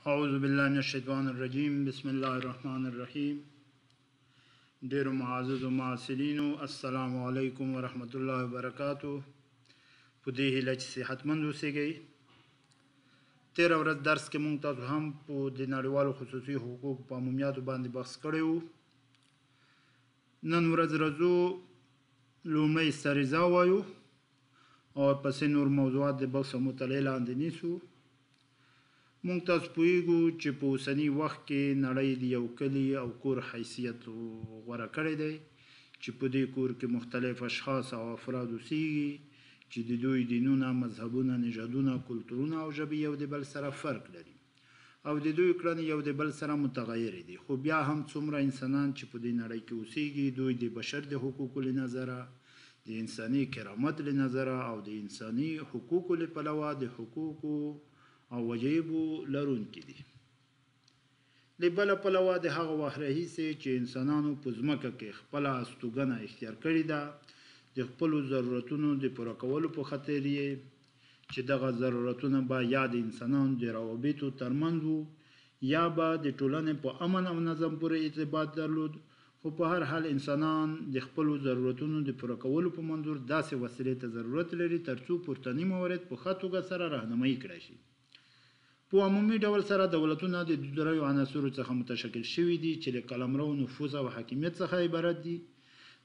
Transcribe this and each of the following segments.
اعوذ بالله من الشیطان الرجیم بسم الله الرحمن الرحیم. ډیرو معزز معاصرینو السلام علیکم ورحمت الله وبرکاتو. په دې هیله چې صحتمند اوسئ. تېره ورځ درس کې مونږ تاسو هم په د نړیوالو خصوصي حقوقو په عمومیاتو باندې بحث کړی و. نن ورځ راځو لومړی سریزه وایو او پسې نور موضوعات د بحث او مطالعې لاندې نیسو. مونږ تاسو پوهیږو چې په اوسني وخت کې نړۍ د یو کلي او کور حیثیت غوره کړی دی چې په دې کور کې مختلف اشخاص او افراد اوسیږي چې د دوی دینونه، مذهبونه، نژادونه، کلتورونه او ژبې یو د بل سره فرق لري او د دوی کړنې یو د بل سره متغیرې دي. خو بیا هم څومره انسانان چې په دې نړۍ کې اوسیږي دوی د بشر د حقوقو له نظره، د انساني کرامت له نظره او د انساني حقوقو له پلوه د حقوقو او واجبو لرونکي دي. له بله پلوه د هغه وخت راهیسې چې انسانانو په ځمکه کې خپله استوګنه اختیار کړې ده د خپلو ضرورتونو د پوره کولو په خاطر یې چې دغه ضرورتونه به یا د انسانانو د روابطو ترمنځ وو یا به د ټولنې په امن او نظم پورې ارتباط درلود. خو په هر حال انسانان د خپلو ضرورتونو د پوره کولو په منظور داسې وسیلې ته ضرورت لري ترڅو پورتني موارد په ښه توګه سره راهنمایي کړی شي. په عمومي ډول سره دولتونه د دریو عناصرو څخه متشکل شوي دي چې له قلمرو، نفوذ او حاکمیت څخه عبارت دي.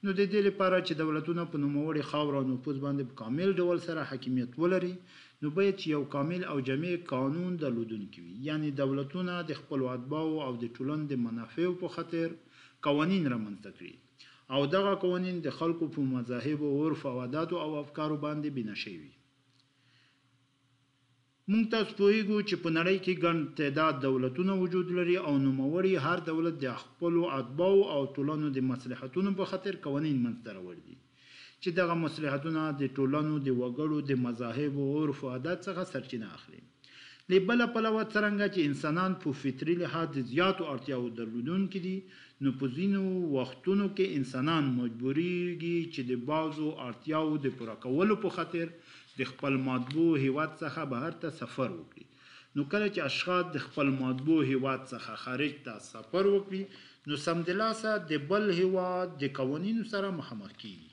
نو د دې لپاره چې دولتونه په نوموړې خاوره او نفوذ باندې په کامل ډول سره حاکمیت ولري نو باید چې یو کامل او جامع قانون درلودونکي وي. یعنی دولتونه د خپلو اتباعو او د ټولنې د منافعو په خاطر قوانین رامنځته کړي او دغه قوانین د خلکو په مذاهبو، عرف او عاداتو او افکارو باندې بنا شوي. مونږ تاسو پوهیږو چې په نړۍ کې ګڼ تعداد دولتونه وجود لري او نوموړي هر دولت د خپلو اتباعو او ټولنو د مصلحتونو په خاطر قوانین منځته راوړي دي چې دغه مصلحتونه د ټولنو د وګړو د مذاهبو، عرف او عادات څخه سرچینه اخلي. له بله پلوه څرنګه چې انسانان په فطري لحاظ د زیاتو اړتیاوو درلودونکي دي نو په ځینو وختونو کې انسانان مجبوریږي چې د بعضو اړتیاوو د پوره کولو په خاطر د خپل مطبوع هیواد څخه بهر ته سفر وکړي. نو کله چې اشخاص د خپل مطبوع هیواد څخه خارج ته سفر وکړي نو سمدلاسه د بل هیواد د قوانینو سره مخامخ کیږي.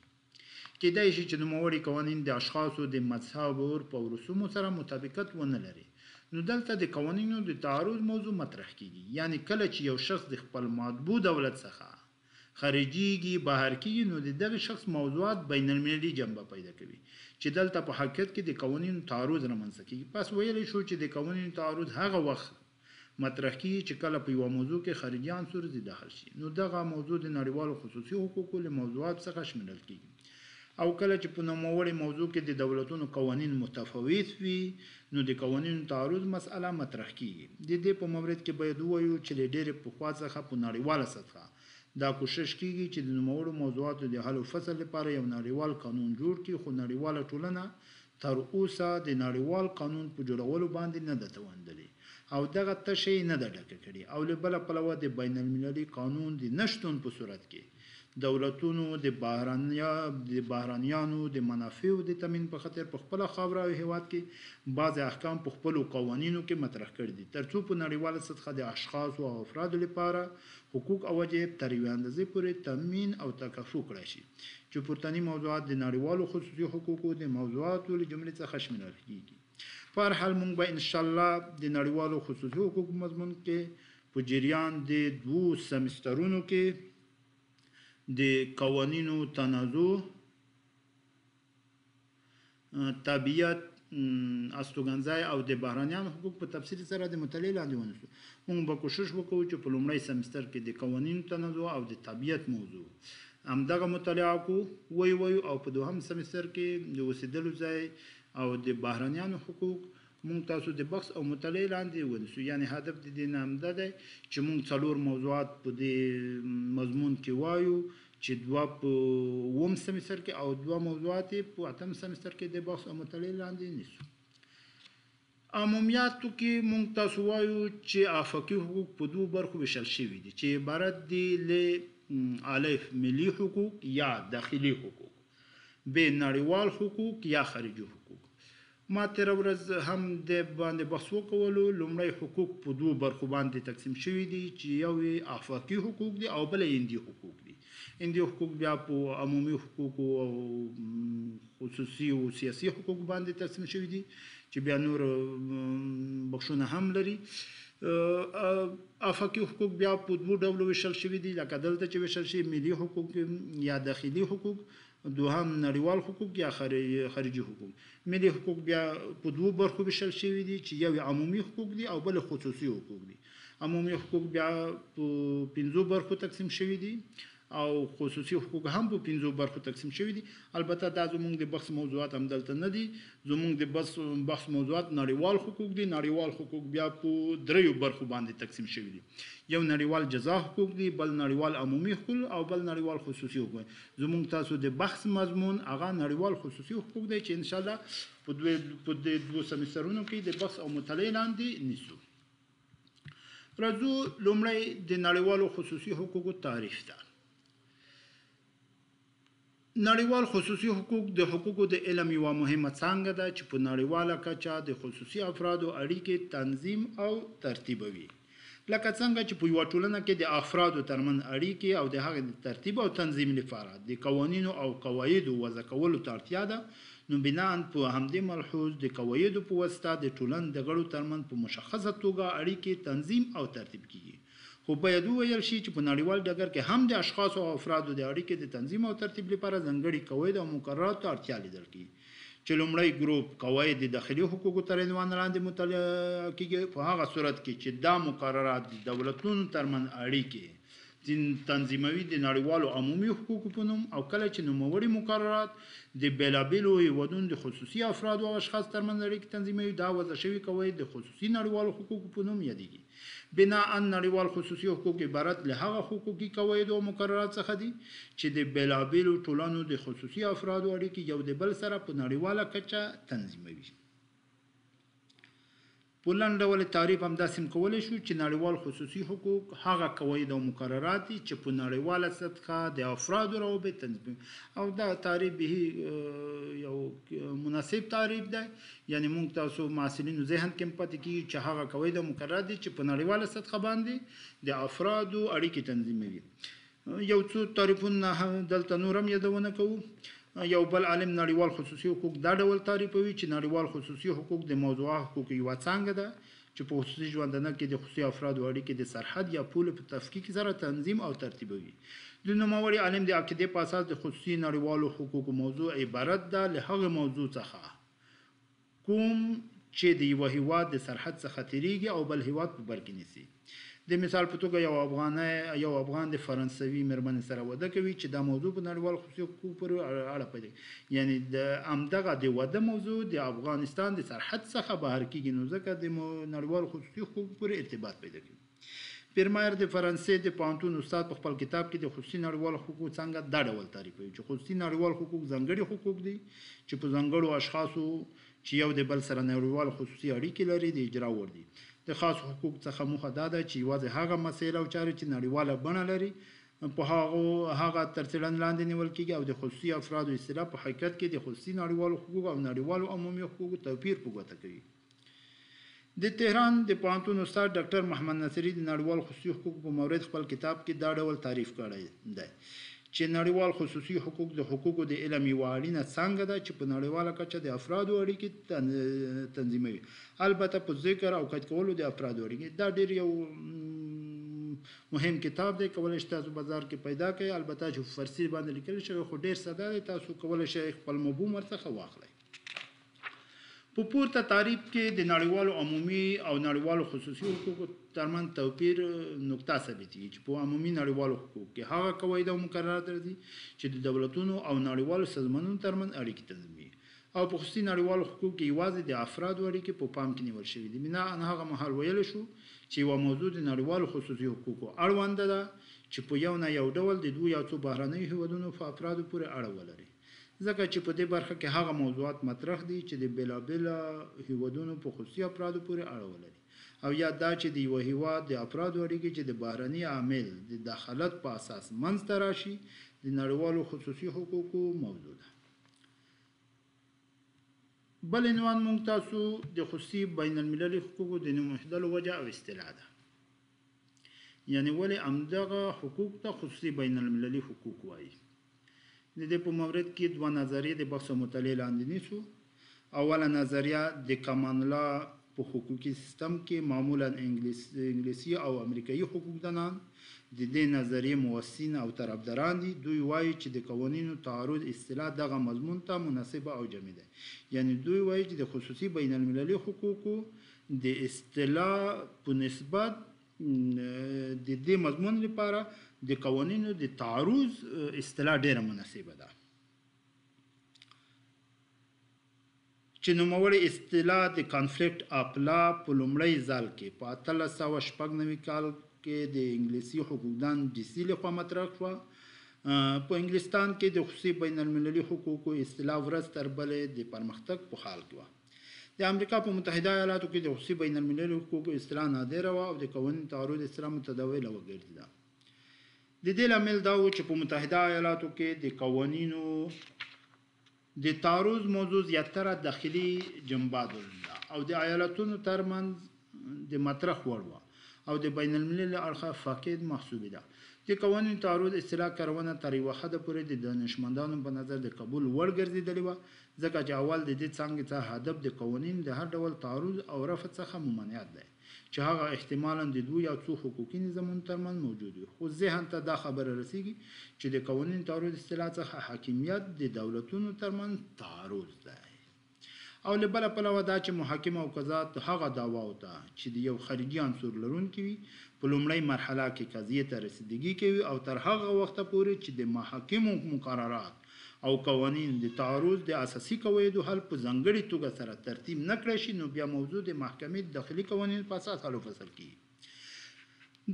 کیدای شي چې نوموړي قوانین د اشخاصو د مذهب، عرف او رسومو سره مطابقت ونه لري. نو دلته د قوانینو د تعارض موضوع مطرح کیږي. یعنی کله چې یو شخص د خپل مطبوع دولت څخه خارجيږي، بهر کیږي نو د دغه شخص موضوعات بین المللي جنبه پیدا کوي چې دلته په حقیقت کې د قوانینو تعارض رامنځته کیږي. پس ویلی شو چې د قوانینو تعارض هغه وخت مطرح کیږي چې کله په یوه موضوع کې خارجي عنصر داخل شي. نو دغه موضوع د نړیوالو خصوصي حقوقو له موضوعات څخه شمیرل کیږي. او کله چې په نوموړې موضوع کې د دولتونو قوانین متفاوت وي نو د قوانینو تعارض مسأله مطرح کیږي. د دې په مورد کې باید ووایو چې له ډېرې پخوا څخه په نړیواله سطحه دا کوشش کیږي چې د نوموړو موضوعاتو د حل او فصل لپاره یو نړیوال قانون جوړ کړي. خو نړیواله ټولنه تر اوسه د نړیوال قانون په جوړولو باندې نه ده توانیدلې او دغه تشه نه ده ډکه کړې. او له بله پلوه د بین المللي قانون د نشتون په صورت کې دولتونو د بهرانیانو د منافعو د تامین په خاطر په خپله خاوره او هیواد کې بعض احکام په خپلو قوانینو کې مطرح کړي دي ترڅو په نړیواله سطحه د اشخاصو او افرادو لپاره حقوق او واجب تر یوې اندازې پورې تامین او تکافو کړی شي چې پورتني موضوعات د نړیوالو خصوصي حقوقو د موضوعاتو له جملې څخه شمیرل کیږي. په هر حال موږ به انشاءالله د نړیوالو خصوصي حقوقو مضمون کې په جریان د 2 سمسترونو کې د قوانینو تنازع، طبیعت، استوګنځای او د بهرانیانو حقوق په تفصیل سره د مطالعې لاندې ونیسو. موږ به کوشش وکړو چې په لومړی سمستر کې د قوانینو تنازع او د طبیعت موضوع همدغه مطالعه وایو او په دوهم سمستر کې د اوسېدلو ځای او د بهرانیانو حقوق مونږ تاسو د بحث او مطالعې لاندې ونیسو. یعنی هدف د دې نه همدا دی چې مونږ 4 موضوعات په دې مضمون کې وایو چې 2 په 8 سمستر کې او 2 موضوعات په 8 سمستر کې د بحث او مطالعې لاندې نیسو. عمومیاتو کې مونږ تاسو وایو چې افقي حقوق په 2 برخو ویشل شوي دي چې عبارت دي له الف ملي حقوق یا داخلي حقوق، ب نړیوال حقوق یا خارجي حقوق ما تېره ورځ هم د باندې بحث وکولو. لومړی حقوق په دوو برخو باندې تقسیم شوي دي چې یو یې آفاقي حقوق دي او بل یې هندي حقوق دي. هندي حقوق بیا په عمومي حقوقو او خصوصي او سیاسي حقوق باندې تقسیم شوي دي چې بیا نور بخشونه هم لري. آفاقي حقوق بیا په دوو ډولو ویشل شوي دي، لکه دلته چې ویشل شي ملي حقوق یا داخلي حقوق، دوهم نړیوال حقوق یا خارجي حقوق. ملي حقوق بیا په دوو برخو ویشل شوي دي چې یو عمومي حقوق دي او بل خصوصي حقوق دي. عمومي حقوق بیا په 5 برخو تقسیم شوي دي او خصوصي حقوق هم په 5 برخو تقسیم شوي دي. البته دا زموږ د بحث موضوعات هم دلته نه دي. زموږ د بحث موضوعات نړیوال حقوق دي. نړیوال حقوق بیا په 3 برخو باندې تقسیم شوي دي. یو نړیوال جزا حقوق دي، بل نړیوال عمومي حقوق او بل نړیوال خصوصي حقوق. زموږ تاسو د بحث مضمون هغه نړیوال خصوصي حقوق دی چې ان شاء الله په دوه سمسترونو کې د بحث او مطالعې لاندې نیسو. راځو لومړی د نړیوالو خصوصي حقوقو تعریف ته. نړیوال خصوصي حقوق د حقوقو د علم یوه مهمه څانګه ده چې په نړیواله کچه د خصوصي افرادو اړیکې تنظیم او ترتیبوي. لکه څنګه چې په یوه ټولنه کې د افرادو ترمنځ اړیکې او د هغې د ترتیب او تنظیم لپاره د قوانینو او قواعدو وضع کولو ته اړتیا ده، نو بناً په همدې ملحوظ د قواعدو په واسطه د ټولنې د غړو ترمنځ په مشخصه توګه اړیکې تنظیم او ترتیب کیږي. خو باید وویل شي چې په نړیوال ډګر کې هم د اشخاصو او افرادو د اړیکې د تنظیم او ترتیب لپاره ځانګړي قواعد او مقررات ته اړتیا لیدل کیږي. چې لومړی ګروپ قواعد د داخلي حقوقو تر عنوان لاندې مطالعه کیږي. په هغه صورت کې چې دا مقررات د دولتونو ترمنځ اړیکې تنظیموي د نړیوالو عمومي حقوقو په نوم، او کله چې نوموړي مقررات د بېلابېلو هیوادونو د خصوصي افرادو او اشخاص ترمنځ اړیکې تنظیموي، دا وضع شوي قواعد د خصوصي نړیوالو حقوقو په نوم یادیږي. بناءً نړیوال خصوصي حقوق عبارت له هغه حقوقي قواعد او مقررات څخه دي چې د بېلابېلو ټولنو د خصوصي افرادو اړیکې یو د بل سره په نړیواله کچه تنظیموي. په لنډ ډول تعریف همداسې کولی شو چې نړیوال خصوصي حقوق هغه قواعد او مقررات دي چې په نړیواله سطحه د افرادو روابط تنظیموي. او دا تعریف به یو مناسب تعریف دی، یعنی موږ تاسو محصلینو ذهن کې پاتې کیږي چې هغه قواعد او مقررات دي چې په نړیواله سطحه باندې د افرادو اړیکې تنظیموي. یو څو تعریفونه دلته نور هم یادونه کوو. یو بل عالم نړیوال خصوصي حقوق دا ډول تعریفوي چې نړیوال خصوصي حقوق د موضوعه حقوقو یوه څانګه ده چې په خصوصي ژوندانه کې د خصوصي افرادو اړیکې د سرحد یا پولو په تفکیک سره تنظیم او ترتیبوي. د نوموړي عالم د عقیدې په اساس د خصوصي نړیوالو حقوقو موضوع عبارت ده له هغه موضوع څخه کوم چې د یوه هیواد د سرحد څخه تیریږي او بل هیواد په بر کې نیسي. د مثال په توګه یو افغان د فرانسوي مېرمنې سره واده کوي چې دا موضوع په نړیوال خصوصي حقوقو پورې اړه پیدا کوي. یعنی د همدغه د واده موضوع د افغانستان د سرحد څخه بهر کیږي، نو ځکه د نړیوال خصوصي حقوقو پورې ارتباط پیدا کوي. پیرمایر د فرانسې د پوهنتون استاد په خپل کتاب کې د خصوصي نړیوال حقوقو څنګه دا ډول تعریفوي چې خصوصي نړیوال حقوق ځانګړي حقوق دي چې په ځانګړو اشخاصو چې یو د بل سره نړیوال خصوصي اړیکې لري د اجرا وړ دي. د خاص حقوق څخه موخه دا ده چې یوازې هغه مسایل او چارې چې نړیواله بڼه لري په هغه تر څېړنې لاندې نیول کېږي، او د خصوصي افرادو اصطلاح په حقیقت کې د خصوصي نړیوالو حقوقو او نړیوالو عمومي حقوقو توپیر په ګوته کوي. د تهران د پوهنتون استاد ډاکټر محمد ناصري د نړیوال خصوصي حقوقو په مورد خپل کتاب کې دا ډول تعریف کړی دی چې نړیوال خصوصي حقوق د حقوقو د علم یوه اړینه څانګه ده چې په نړیواله کچه د افرادو اړیکې تنظیموي. البته په ذکر او قید کولو د افرادو اړیکې دا ډېر یو مهم کتاب دی، کولی شئ تاسو بازار کې پیدا کړئ. البته چې فارسي باندې لیکل شوی خو ډېر ساده دی، تاسو کولی شئ خپل مفهوم ورڅخه واخلئ. په پورته تعریف کې د نړیوالو عمومي او نړیوالو خصوصي حقوقو ترمنځ توپیر نقطه ثابتېږي چې په عمومي نړیوالو حقوقو کې هغه قواعد او مقررات راځي چې د دولتونو او نړیوالو سازمانونو ترمنځ اړیکې تنظیموي، او په خصوصي نړیوالو حقوقو کې یوازې د افرادو اړیکې په پام کې نیول شوي دي. بنا هغه مهال ویلی شو چې یوه موضوع د نړیوالو خصوصي حقوقو اړونده ده چې په یو نه یو ډول د دوو یا څو بهرنیو هیوادونو په افرادو پورې اړه ولري، ځکه چې په دې برخه کې هغه موضوعات مطرح دي چې د بېلابېلو هیوادونو په خصوصي افرادو پورې اړه ولري، او یا دا چې د یوه هیواد د افرادو اړیکې چې د بهرني عامل د دخالت په اساس منځته راشي د نړیوالو خصوصي حقوقو موضوع ده. بل عنوان مونږ تاسو د خصوصي بین المللي حقوقو د نومېدلو وجه او اصطلاح ده. یعنی ولې همدغه حقوق ته خصوصي بین المللي حقوق وایي. د دې په مورد کې دوه نظریې د بحث او مطالعې لاندې نیسو. اوله نظریه د کامان لا په حقوقي سیستم کې معمولا انګلیسي او امریکایي حقوقدانان د دې نظریې موثین او طرفداران دي. دوی وایي چې د قوانینو تعارض اصطلاح دغه مضمون ته مناسبه او جامع ده. یعنی دوی وایي چې د خصوصي بین المللي حقوقو د اصطلاح په نسبت د دې مضمون لپاره د قوانینو د تعارض اصطلاح ډیره مناسبه ده. چې نوموړې اصطلاح د کانفلیکټ اف لا په لومړی ځل کې په 1896 کال کې د انګلیسي حقوقدان ډیسي لخوا مطرح شوه. په انګلستان کې د خصوصي بین المللي حقوقو اصطلاح ورځ تر بلې د پرمختګ په حال کې وه. د امریکا په متحده ایالاتو کې د خصوصي بین المللي حقوقو اصطلاح نادره وه او د قوانین تعارض اصطلاح متداوله وګرځېده. د دې لامل دا و چې په متحده ایالاتو کې د قوانینو د تعارض موضوع زیاتره داخلي جنبه درلوده او د ایالتونو ترمنځ د مطرح وړ وه او د بین المللي اړخه فاقد محسوبه ده. د قوانینو تعارض اصطلاح کارونه تر یوه حده پورې د دانشمندانو په نظر د قبول وړ ګرځېدلې وه، ځکه چې اول د دې څانګې څخه هدف د قوانینو د هر ډول تعارض او رفع څخه ممانعت دی چې هغه احتمالا د دوی یا څو حقوقي نظامونو ترمنځ موجود وي. خو ذهن ته دا خبره رسیږي چې د قوانینو تعارض اصطلاح څخه حاکمیت د دولتونو ترمنځ تعارض دی. او له بله پلوه دا چې محاکم او قضات هغه دعواو ته چې د یو خارجي عنصر لرونکي وي په لومړۍ مرحله کې قضیې ته رسیدګي کوي او تر هغه وخته پورې چې د محاکمو مقررات او قوانین د تعارض د اساسي قواعدو حل په ځانګړې توګه سره ترتیب نه کړی شي نو بیا موضوع د محکمې داخلي قوانینو په اساس حل و فصل کیږي.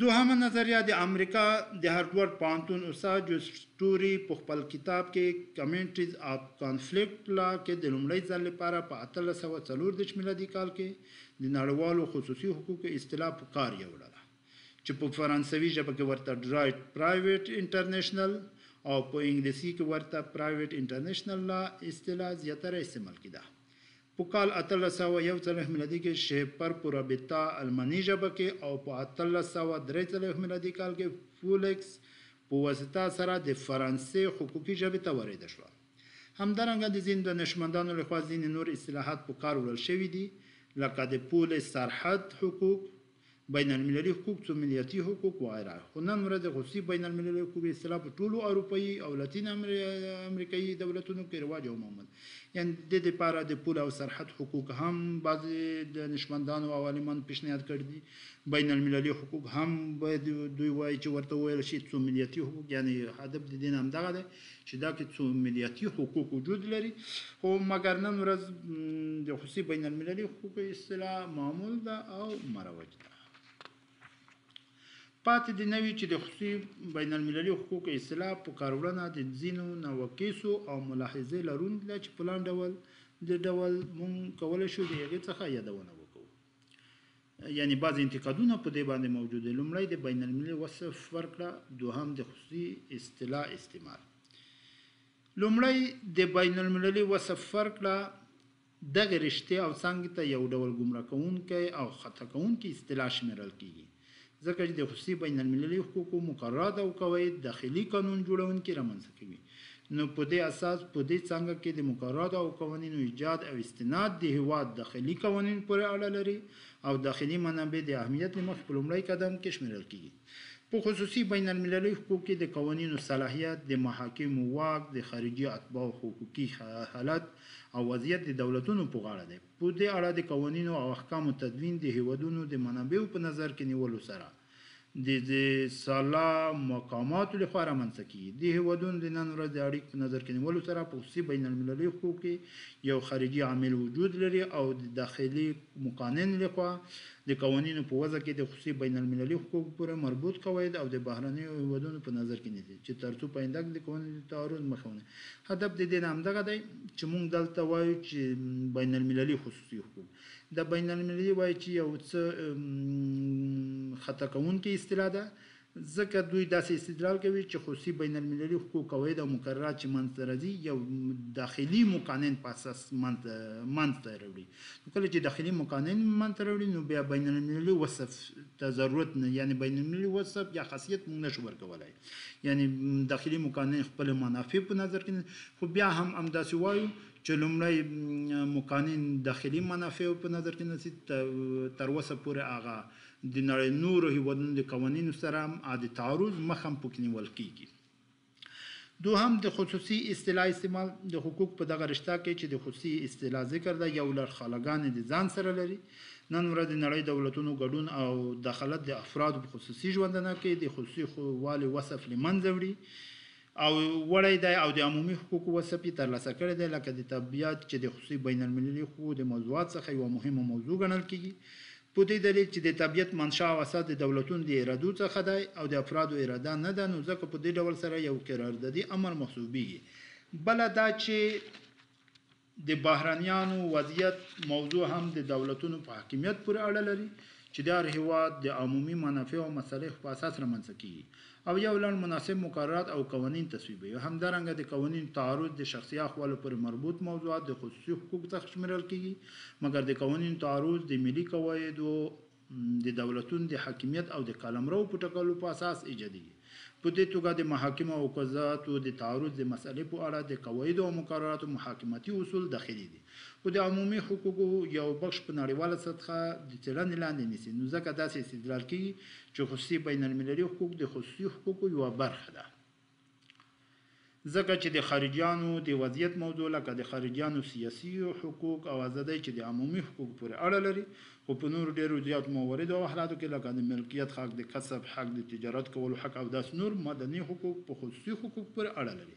دوهمه نظریه د امریکا د هارورډ پوهنتون استاد جوسټوري په خپل کتاب کې کمنټریز اف کانفلیکټ لا کې د لومړي ځل لپاره په 1840 میلادي کال کې د نړیوالو خصوصي حقوقو اصطلاح په کار یوړله چې په فرانسوي ژبه کې ورته رایټ پرایویټ انټرنیشنل او په انګلیسي کې ورته پرایویټ انټرنیشنل لا اصطلاح زیاتره استعمال کیده. په کال 1841 میلادي کې شیپر په رابطه الماني ژبه کې او په 1843 میلادي کال کې فولکس په واسطه سره د فرانسې حقوقي ژبې ته وارده شوه. همدارنګه د ځینو دانشمندانو لخوا ځینې نور اصطلاحات په کار وړل شوي دي لکه د پول سرحد حقوق، بین المللي حقوق، څو ملیتي حقوق وغیره. خو نن ورځ خصوصي بین المللي حقوق اصطلاح په ټولو اروپایي او لاتین امریکایي دولتونو کې رواج او مومد. یعنی د دې لپاره د پول او سرحد حقوق هم بعضې دانشمندانو او عالمانو پیشنهاد کړي دي. بین المللي حقوق هم باید دوی وایي چې ورته وویل شي څو ملیتي حقوق، یعنی هدف د دې نه همدغه دی چې دا کې څو ملیتي حقوق وجود لري. خو مګر نن ورځ د خصوصي بین المللي حقوق اصطلاح معمول ده او مروج ده. پاتې د نوي چې د خصوصي بین المللي حقوق اصطلاح په کارونه د ځینو نوکیسو او ملاحظې لرونکي ده چې په لاندې ډول مونږ کولی شو د هغې څخه یادونه وکړو. یعنی بعض انتقادونه په دې باندې موجود دي. لومړی د بین المللي وصف ورکړه، دوهم د خصوصي اصطلاح استعمال. لومړی د بین المللي وصف ورکړه دغه رشتې او څانګې ته یو ډول ګمراه کوونکی او خطا کوونکی اصطلاح شمیرل کیږي ځکه چې د خصوصي بین المللي حقوقو مقررات او قواعد داخلي قانون جوړونکي رامنځته کوي. نو په دې اساس په دې څانګه کې د مقررات او قوانینو ایجاد او استناد د هیواد داخلي قوانین پورې اړه لري او داخلي منابع د اهمیت له مخې په لومړی قدم کې شمیرل کیږي. په خصوصي بین المللي حقوق کې د قوانینو صلاحیت، د محاکمو واک، د خارجي اتباعو حقوقي حالت او وضعیت د دولتونو په غاړه دی. په دې اړه د قوانینو او احکامو تدوین د هیوادونو د منابعو په نظر کې نیولو سره د سالا مقاماتو لخوا رامنځته کیږي. د هیوادونو د نن ورځ د اړیکو په نظر کې نیولو سره په خصوصي بین المللي حقوق کې یو خارجي عامل وجود لري او د داخلي مقنن لخوا د قوانینو په وضع کې د خصوصي بین المللي حقوق پورې مربوط قواعد او د بهرنیو هیوادونو په نظر کې نیسي چې ترڅو په آینده کې د قوانینو تعارض مخه ونیسي. هدف د دې نه همدغه دی چې موږ دلته وایو چې بین المللي خصوصي حقوق د بین المللي وایي چې یو څه خطا کوونکې اصطلاح ده ځکه دوی داسې استدلال کوي چې خصوصي بین المللي حقوق قواعد او مقررات چې منځته راځي یو داخلي مقنن په اساس منځته راوړي. کله چې داخلي مقنن منځته راوړي نو بیا بین المللي وصف ته ضرورت نه، یعنی بین المللي وصف یا خاصیت موږ نشو ورکولای، یعنی داخلي مقنن خپل منافع په نظر کې، خو بیا هم همداسې وایو چې لومړی مقنن داخلي منافع په نظر کې نیسي، تر اوسه پورې هغه د نړۍ نورو هېوادونو د قوانینو سره هم د تعارض مخ هم پکې نیول کېږي. دوهم د خصوصي اصطلاح استعمال د حقوق په دغه رشته کې چې د خصوصي اصطلاح ذکر ده یو لړ خلاګانې د ځان سره لري. نن ورځ د نړۍ دولتونو ګډون او دخالت د افرادو په خصوصي ژوندانه کې د خصوصي والي وصف له منځه وړي او وړی دی او د عمومي حقوقو وصف یې ترلاسه کړی دی، لکه د طبیعت چې د خصوصي بین المللي حقوقو د موضوعات څخه یوه مهمه موضوع ګڼل کېږي، په دې دلیل چې د طبیعت منشا او اساس د دولتونو د ارادو څخه دی او د افرادو اراده نه ده، نو ځکه په دې ډول سره یو قراردادي امر محسوبیږي. بله دا چې د بهرنیانو وضعیت موضوع هم د دولتونو په حاکمیت پورې اړه لري چې د هر هیواد د عمومي منافع او مصالح په اساس رامنځته کیږي او یو لړ مناسب مقررات او قوانین تصویبوي. همدارنګه د قوانینو تعارض د شخصي احوالو پر مربوط موضوعات د خصوصي حقوق څخه شمیرل کیږي، مګر د قوانینو تعارض د ملي قواعدو د دولتونو د حاکمیت او د قلمرو په ټاکلو په اساس ایجادیږي. په دې توګه د محاکمو او قضاتو د تعارض د مسئلې په اړه د قواعدو او مقرراتو محاکمتي اصول داخلي دي، خو د عمومي حقوقو یو بخش په نړیواله سطحه د څېړنې لاندې نیسي، نو ځکه داسې استدلال کیږي چې خصوصي بین المللي حقوق د خصوصي حقوقو یوه برخه ده. ځکه چې د خارجیانو د وضعیت موضوع لکه د خارجیانو سیاسي حقوق او ازادۍ چې د عمومي حقوق پورې اړه لري، خو په نورو ډېرو زیاتو مواردو او حالاتو کې لکه د ملکیت حق، د کسب حق، د تجارت کولو حق او داسې نور مدني حقوق په خصوصي حقوق پورې اړه لري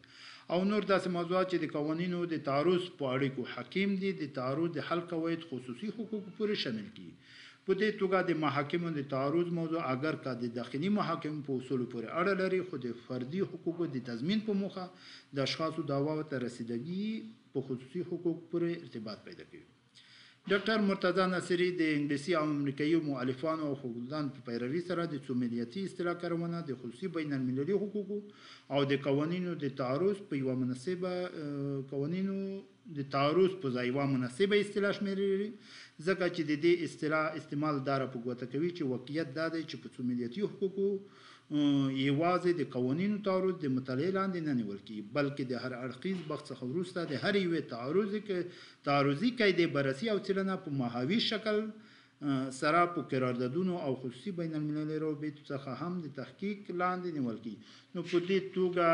او نور داسې موضوعات چې د قوانینو د تعارض په اړیکو حکیم دي د تعارض د حل قواعد خصوصي حقوق پورې شامل کیږي. په دې توګه د محاکمو د تعارض موضوع اگر که د داخلي محاکمو په اصولو پورې اړه لري، خو د فردي حقوقو د تضمین په موخه د اشخاصو دعواو ته رسیدګي په خصوصي حقوق پورې ارتباط پیدا کوي. ډاکټر مرتضی ناصري د انګلیسي او امریکایي مؤلفانو او حقوقدان په پیروي سره د څوملیتي اصطلاح کارونه د خصوصي بین المللي حقوقو او د قوانینو د تعارض په یوه مناسبه قوانینو د تعارض په ځای یوه مناسبه اصطلاح شمیري، ځکه چې د دې اصطلاح استعمال داره په ګوته کوي چې واقعیت دا دی چې په څوملیتي حقوقو یوازې د قوانینو تعارض د مطالعې لاندې نه نیول کیږي، بلکې د هر اړخیز بحث څخه وروسته د هر یوې تعارضي قاعدې بررسي او څېړنه په محاوي شکل سره په قراردادونو او خصوصي بین المللي روابطو څخه هم د تحقیق لاندې نیول کیږي. نو په دې توګه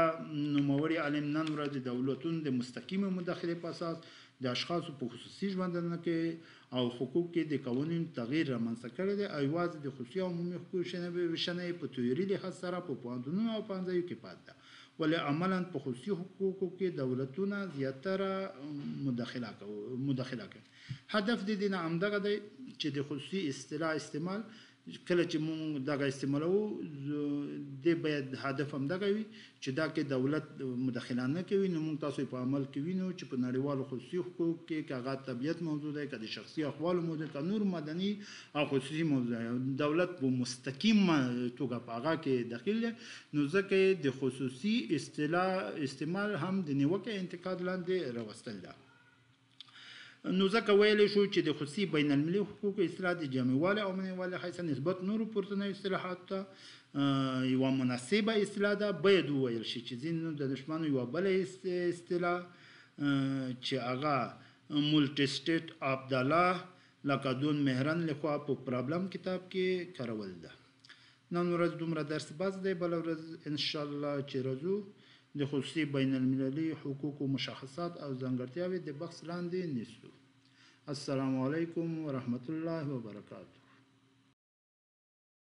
نوموړي عالم نن ورځ د دولتونو د مستقیمه مداخلې په اساس د اشخاصو په خصوصي ژوندانه کې او حقوق کې د قوانینو تغییر رامنځته کړی دی او یوازې د خصوصي او عمومي حقوقو ویشنه په تیوري لحاظ سره په پوهنتونونو او پوهنځیو کې پاتې ده، ولې عملا په خصوصي حقوقو کې دولتونه زیاتره مداخله کوي. هدف د دې نه همدغه دی چې د خصوصي اصطلاح استعمال کله چې مونږ دغه استعمالوو د باید هدف همدغه وي چې دا کې دولت مداخله نه کوي، نو مونږ تاسو په عمل کې وینو چې په نړیوالو خصوصي حقوقو کې که هغه طبیعت موضوع دی، که د شخصي احوالو موضوع دی، که نور مدني او خصوصي موضوع دی، دولت په مستقیم توګه په هغه کې داخل دی، نو ځکه د خصوصي اصطلاح استعمال هم د نیوکې انتقاد لاندې راوستل ده. نو ځکه ویلی شو چې د خصوصي بین المللي حقوقو اصطلاح د جامعوالي او منیوالي حیث نسبت نورو پورتنیو اصطلاحاتو ته یوه مناسبه اصطلاح ده. باید وویل شي چې ځینو د دښمنو یوه بله اصطلاح چې هغه مولټي سټیټ آف د لا لکه دون مهرن لخوا په پرابلم کتاب کې کارول ده. نن ورځ دومره درس بس دی، بله ورځ انشاءالله چې راځو د خصوصي بین المللي حقوقو مشخصات او ځانګړتیاوې د بحث لاندې نیسو. السلام علیکم ورحمة الله وبرکاته.